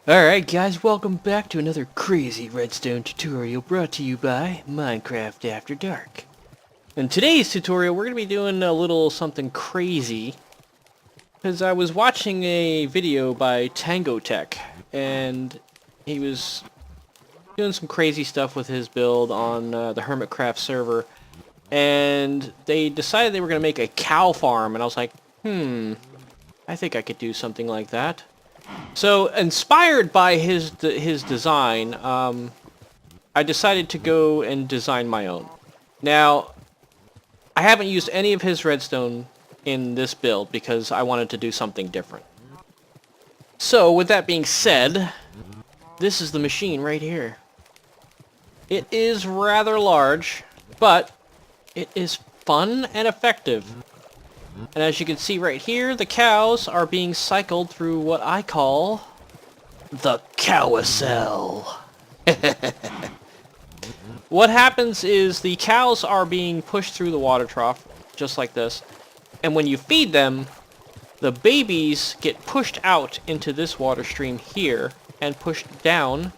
Alright guys, welcome back to another crazy Redstone tutorial brought to you by Minecraft After Dark. In today's tutorial we're going to be doing a little something crazy, because I was watching a video by Tango Tech, and he was doing some crazy stuff with his build on the Hermitcraft server, and they decided they were going to make a cow farm, and I was like, I think I could do something like that. So, inspired by his design, I decided to go and design my own. Now, I haven't used any of his redstone in this build because I wanted to do something different. So, with that being said, this is the machine right here. It is rather large, but it is fun and effective. And as you can see right here, the cows are being cycled through what I call the carousel. What happens is the cows are being pushed through the water trough, just like this. And when you feed them, the babies get pushed out into this water stream here and pushed down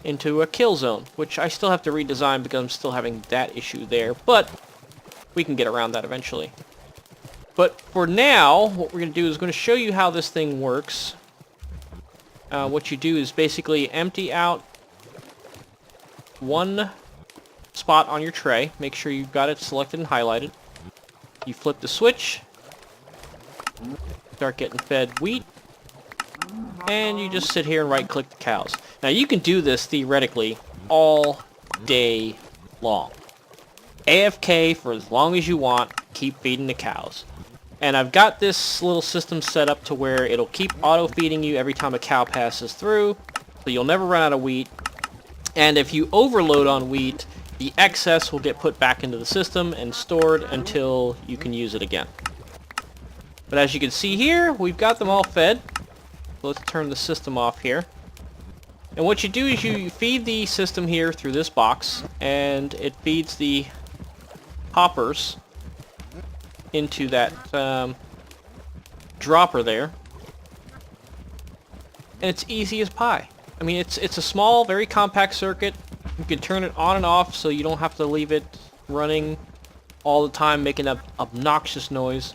into a kill zone, which I still have to redesign because I'm still having that issue there, but we can get around that eventually. But for now, what we're going to do is going to show you how this thing works. What you do is basically empty out one spot on your tray. Make sure you've got it selected and highlighted. You flip the switch. Start getting fed wheat. And you just sit here and right-click the cows. Now you can do this, theoretically, all day long. AFK for as long as you want. Keep feeding the cows. And I've got this little system set up to where it'll keep auto-feeding you every time a cow passes through, so you'll never run out of wheat. And if you overload on wheat, the excess will get put back into the system and stored until you can use it again. But as you can see here, we've got them all fed. Let's turn the system off here. And what you do is you feed the system here through this box, and it feeds the hoppers into that dropper there, and it's easy as pie. I mean, it's a small, very compact circuit. You can turn it on and off so you don't have to leave it running all the time, making an obnoxious noise.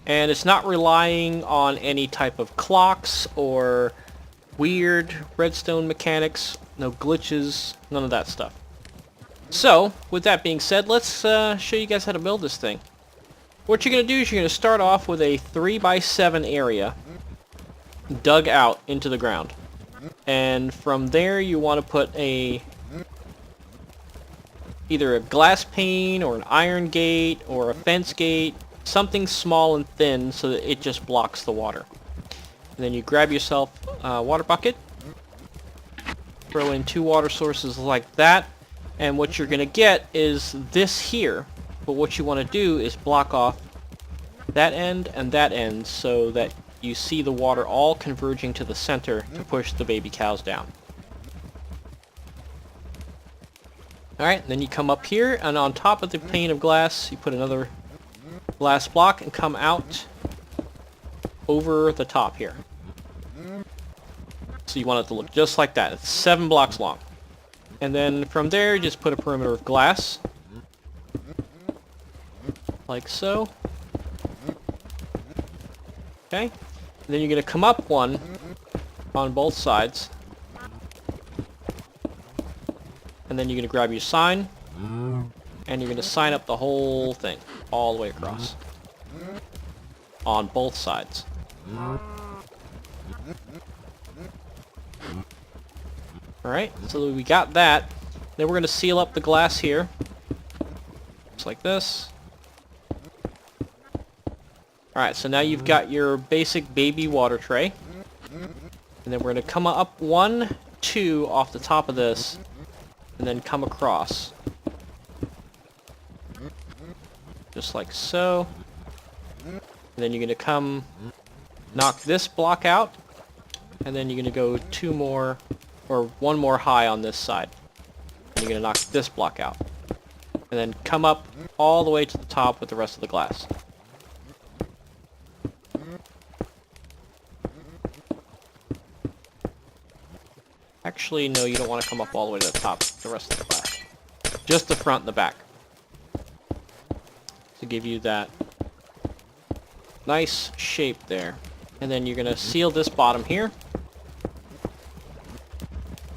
And it's not relying on any type of clocks or weird redstone mechanics, no glitches, none of that stuff. So, with that being said, let's show you guys how to build this thing. What you're going to do is you're going to start off with a 3x7 area dug out into the ground. And from there you want to put either a glass pane or an iron gate or a fence gate, something small and thin so that it just blocks the water. And then you grab yourself a water bucket, throw in 2 water sources like that, and what you're going to get is this here. But what you want to do is block off that end and that end so that you see the water all converging to the center to push the baby cows down. Alright, then you come up here, and on top of the pane of glass, you put another glass block and come out over the top here. So you want it to look just like that. It's 7 blocks long. And then from there, you just put a perimeter of glass. Like so. Okay. And then you're going to come up one on both sides. And then you're going to grab your sign. And you're going to sign up the whole thing. All the way across. On both sides. Alright, so we got that. Then we're going to seal up the glass here. Just like this. Alright, so now you've got your basic baby water tray. And then we're going to come up 1, 2 off the top of this. And then come across. Just like so. And then you're going to come knock this block out. And then you're going to go 2 more, or 1 more high on this side. And you're going to knock this block out. And then come up all the way to the top with the rest of the glass. Actually, no, you don't want to come up all the way to the top, the rest of the glass. Just the front and the back. To give you that nice shape there. And then you're going to seal this bottom here.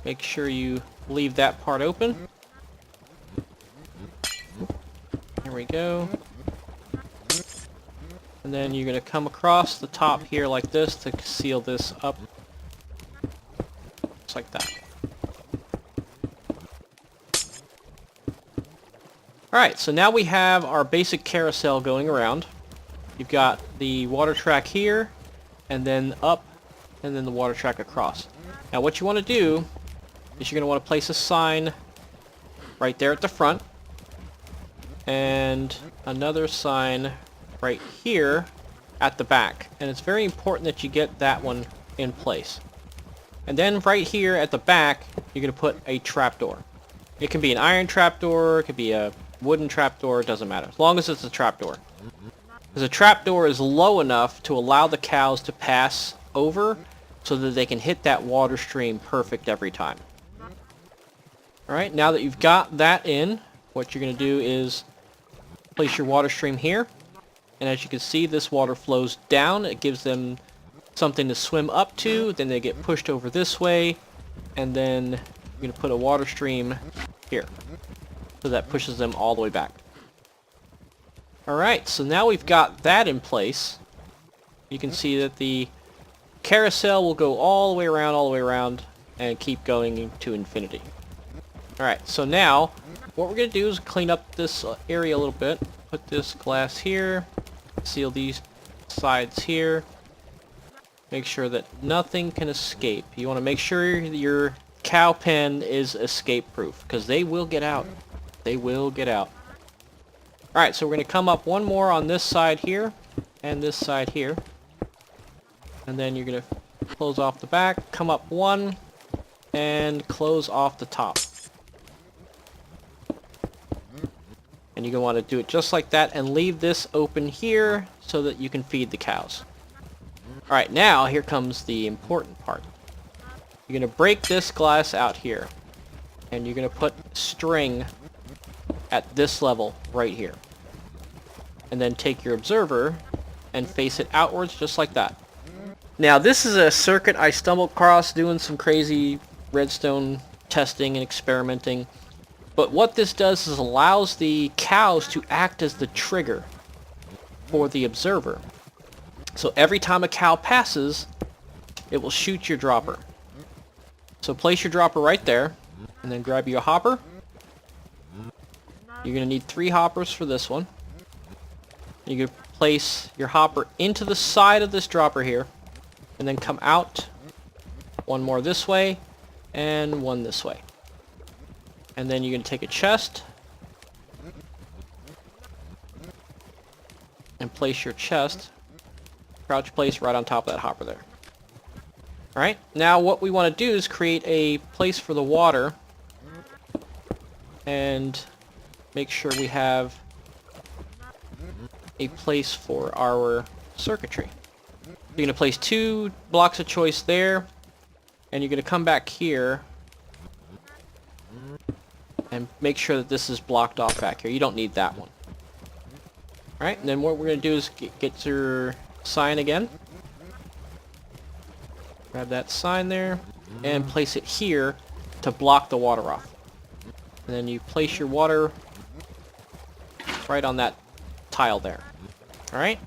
Make sure you leave that part open. There we go. And then you're going to come across the top here like this to seal this up. Just like that. Alright, so now we have our basic carousel going around. You've got the water track here, and then up, and then the water track across. Now what you want to do is you're going to want to place a sign right there at the front, and another sign right here at the back. And it's very important that you get that one in place. And then right here at the back, you're going to put a trapdoor. It can be an iron trapdoor, it could be a wooden trapdoor, it doesn't matter, as long as it's a trapdoor. Because a trapdoor is low enough to allow the cows to pass over so that they can hit that water stream perfect every time. Alright, now that you've got that in, what you're going to do is place your water stream here. And as you can see, this water flows down. It gives them something to swim up to. Then they get pushed over this way. And then you're going to put a water stream here. So that pushes them all the way back. Alright, so now we've got that in place. You can see that the carousel will go all the way around, and keep going to infinity. Alright, so now, what we're going to do is clean up this area a little bit. Put this glass here. Seal these sides here. Make sure that nothing can escape. You want to make sure your cow pen is escape proof, because they will get out. They will get out. Alright, so we're going to come up one more on this side here, and this side here. And then you're going to close off the back, come up one, and close off the top. And you're going to want to do it just like that, and leave this open here, so that you can feed the cows. Alright, now here comes the important part. You're going to break this glass out here, and you're going to put string at this level right here. And then take your observer and face it outwards just like that. Now this is a circuit I stumbled across doing some crazy redstone testing and experimenting. But what this does is allows the cows to act as the trigger for the observer. So every time a cow passes, it will shoot your dropper. So place your dropper right there, and then grab your hopper. You're going to need 3 hoppers for this one. You can place your hopper into the side of this dropper here, and then come out one more this way, and one this way. And then you're going to take a chest, and place your chest, crouch place right on top of that hopper there. Alright, now what we want to do is create a place for the water, and make sure we have a place for our circuitry. You're going to place 2 blocks of choice there, and you're going to come back here and make sure that this is blocked off back here. You don't need that one. Alright, and then what we're going to do is get your sign again. Grab that sign there, and place it here to block the water off. And then you place your water right on that tile there. Alright?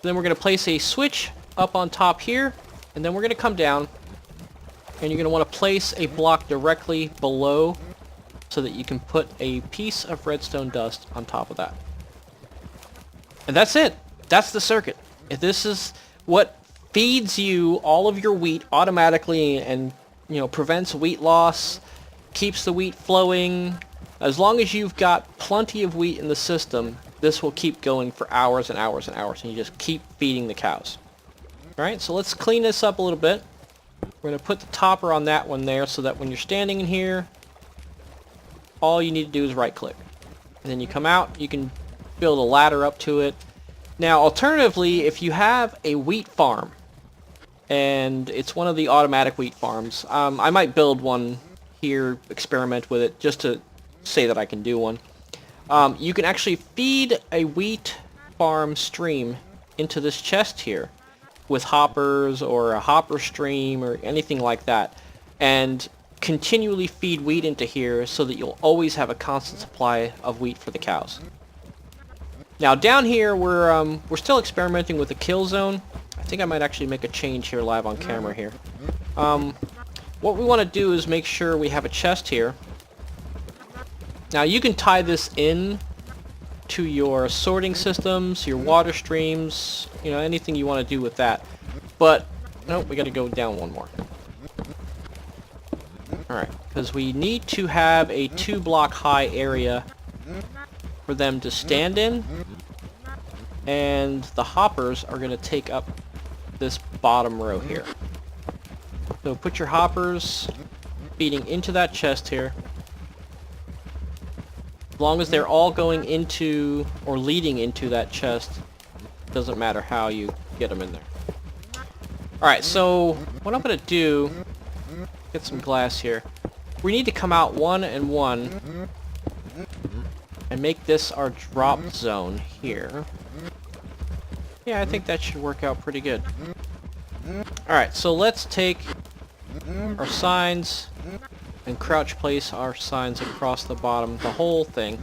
Then we're going to place a switch up on top here, and then we're going to come down, and you're going to want to place a block directly below so that you can put a piece of redstone dust on top of that. And that's it. That's the circuit. This is what feeds you all of your wheat automatically and, prevents wheat loss, keeps the wheat flowing. As long as you've got plenty of wheat in the system, this will keep going for hours and hours and hours, and you just keep feeding the cows. Alright, so let's clean this up a little bit. We're going to put the topper on that one there so that when you're standing in here, all you need to do is right click. And then you come out, you can build a ladder up to it. Now alternatively, if you have a wheat farm, and it's one of the automatic wheat farms, I might build one here experiment with it just to say that I can do one. You can actually feed a wheat farm stream into this chest here with hoppers or a hopper stream or anything like that, and continually feed wheat into here so that you'll always have a constant supply of wheat for the cows. Now down here we're still experimenting with the kill zone. I think I might actually make a change here live on camera here. What we want to do is make sure we have a chest here. Now you can tie this in to your sorting systems, your water streams, you know, anything you want to do with that. But no, we got to go down one more. Alright, because we need to have a 2-block high area for them to stand in, and the hoppers are going to take up this bottom row here. So put your hoppers feeding into that chest here. As long as they're all going into or leading into that chest, doesn't matter how you get them in there. Alright, so what I'm going to do, get some glass here. We need to come out 1 and 1 and make this our drop zone here. Yeah, I think that should work out pretty good. Alright, so let's take our signs and crouch place our signs across the bottom, the whole thing,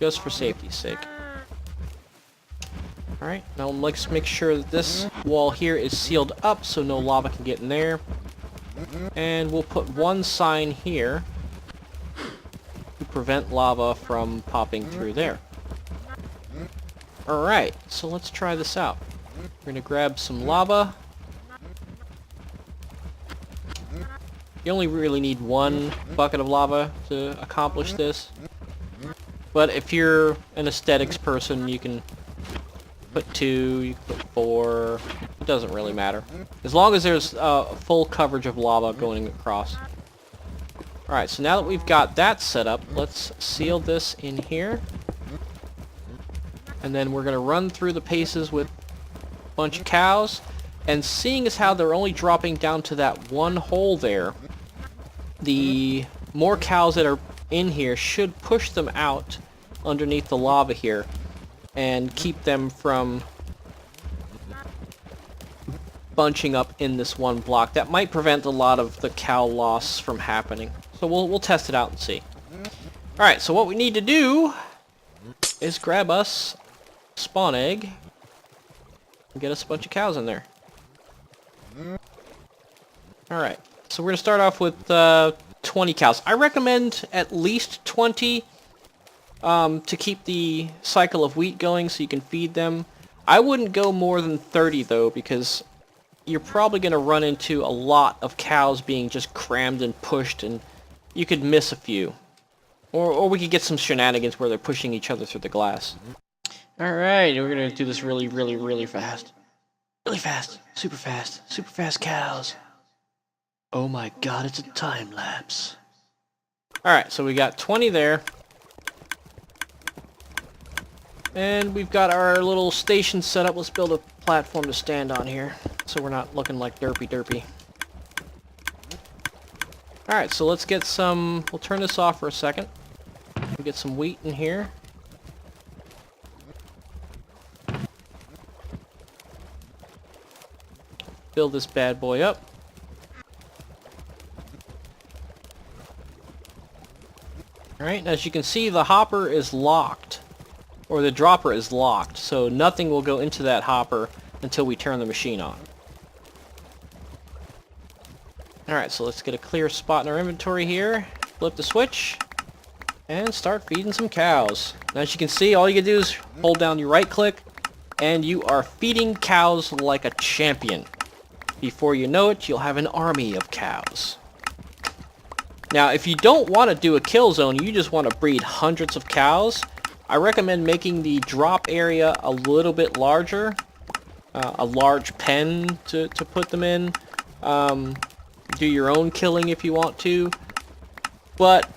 just for safety's sake. Alright, now let's make sure that this wall here is sealed up so no lava can get in there. And we'll put one sign here to prevent lava from popping through there. Alright, so let's try this out. We're going to grab some lava. You only really need 1 bucket of lava to accomplish this. But if you're an aesthetics person, you can put 2, you can put 4. It doesn't really matter. As long as there's full coverage of lava going across. Alright, so now that we've got that set up, let's seal this in here. And then we're going to run through the paces with a bunch of cows. And seeing as how they're only dropping down to that one hole there, the more cows that are in here should push them out underneath the lava here and keep them from bunching up in this one block. That might prevent a lot of the cow loss from happening. So we'll test it out and see. Alright, so what we need to do is grab us a spawn egg and get us a bunch of cows in there. Alright, so we're going to start off with 20 cows. I recommend at least 20 to keep the cycle of wheat going so you can feed them. I wouldn't go more than 30 though, because you're probably going to run into a lot of cows being just crammed and pushed, and you could miss a few. Or we could get some shenanigans where they're pushing each other through the glass. Alright, we're going to do this really, really, really fast. Really fast. Super fast. Super fast cows. Oh my god, it's a time lapse. Alright, so we got 20 there. And we've got our little station set up. Let's build a platform to stand on here, so we're not looking like derpy. Alright, so let's get some... We'll turn this off for a second. We'll get some wheat in here. Build this bad boy up. Alright, as you can see, the hopper is locked. Or the dropper is locked, so nothing will go into that hopper until we turn the machine on. Alright, so let's get a clear spot in our inventory here. Flip the switch. And start feeding some cows. Now, as you can see, all you can do is hold down your right click, and you are feeding cows like a champion. Before you know it, you'll have an army of cows. Now, if you don't want to do a kill zone, you just want to breed hundreds of cows, I recommend making the drop area a little bit larger. A large pen to put them in. Do your own killing if you want to. But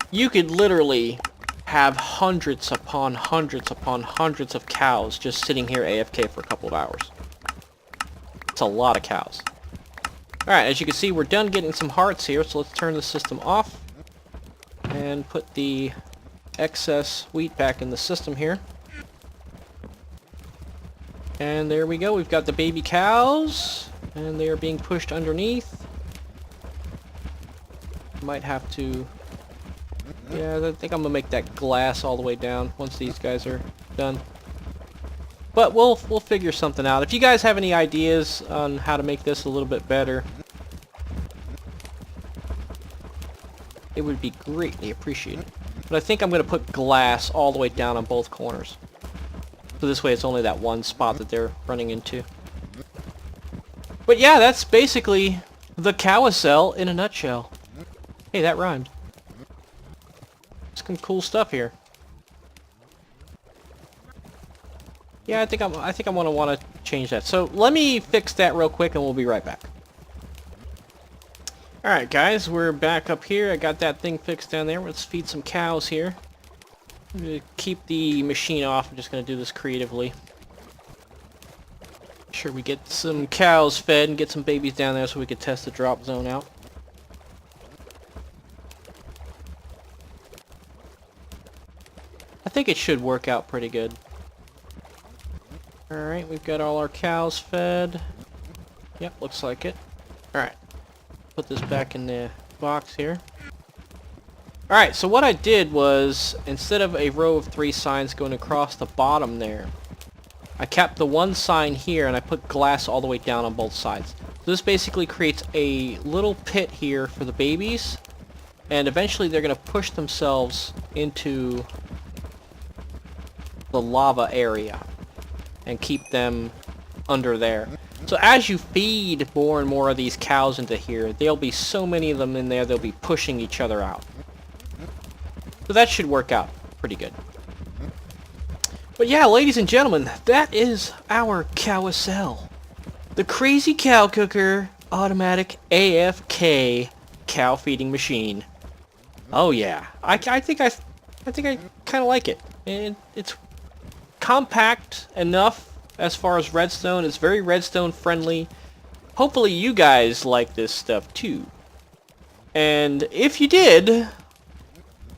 you could literally have hundreds upon hundreds upon hundreds of cows just sitting here AFK for a couple of hours. It's a lot of cows. Alright, as you can see, we're done getting some hearts here, so let's turn the system off and put the excess wheat back in the system here. And there we go, we've got the baby cows, and they are being pushed underneath. Might have to... yeah, I think I'm gonna make that glass all the way down once these guys are done. But we'll figure something out. If you guys have any ideas on how to make this a little bit better, it would be greatly appreciated. But I think I'm going to put glass all the way down on both corners. So this way it's only that one spot that they're running into. But yeah, that's basically the carousel in a nutshell. Hey, that rhymed. Some cool stuff here. Yeah, I think I'm gonna want to change that. So let me fix that real quick, and we'll be right back. All right, guys, we're back up here. I got that thing fixed down there. Let's feed some cows here. I'm gonna keep the machine off. I'm just gonna do this creatively. Make sure we get some cows fed and get some babies down there so we can test the drop zone out. I think it should work out pretty good. Alright, we've got all our cows fed. Yep, looks like it. Alright, put this back in the box here. Alright, so what I did was, instead of a row of 3 signs going across the bottom there, I kept the one sign here and I put glass all the way down on both sides. So this basically creates a little pit here for the babies, and eventually they're going to push themselves into the lava area and keep them under there. So as you feed more and more of these cows into here, there'll be so many of them in there, they'll be pushing each other out. So that should work out pretty good. But yeah, ladies and gentlemen, that is our carousel. The Crazy Cow Cooker Automatic AFK Cow Feeding Machine. Oh yeah, I think I kind of like it. And it's compact enough as far as redstone. It's very redstone friendly. Hopefully you guys like this stuff too. And if you did,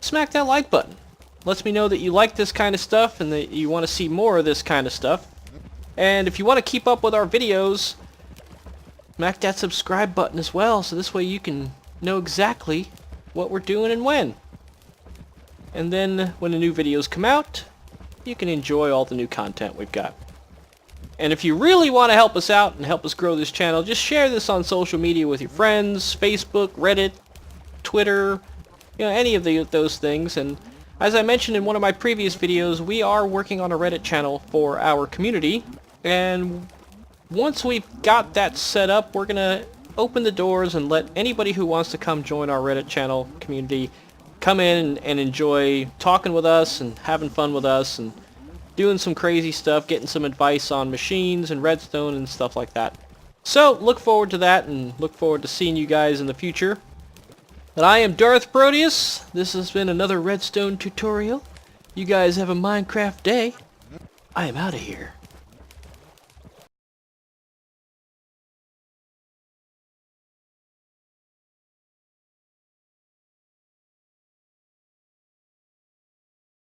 smack that like button. Lets me know that you like this kind of stuff and that you want to see more of this kind of stuff. And if you want to keep up with our videos, smack that subscribe button as well, so this way you can know exactly what we're doing and when. And then when the new videos come out, you can enjoy all the new content we've got. And if you really want to help us out and help us grow this channel, just share this on social media with your friends, Facebook, Reddit, Twitter, you know, any of those things. And as I mentioned in one of my previous videos, we are working on a Reddit channel for our community. And once we've got that set up, we're going to open the doors and let anybody who wants to come join our Reddit channel community come in and enjoy talking with us and having fun with us and doing some crazy stuff, getting some advice on machines and redstone and stuff like that. So look forward to that and look forward to seeing you guys in the future. But I am DarthProtius. This has been another redstone tutorial. You guys have a Minecraft day. I am out of here.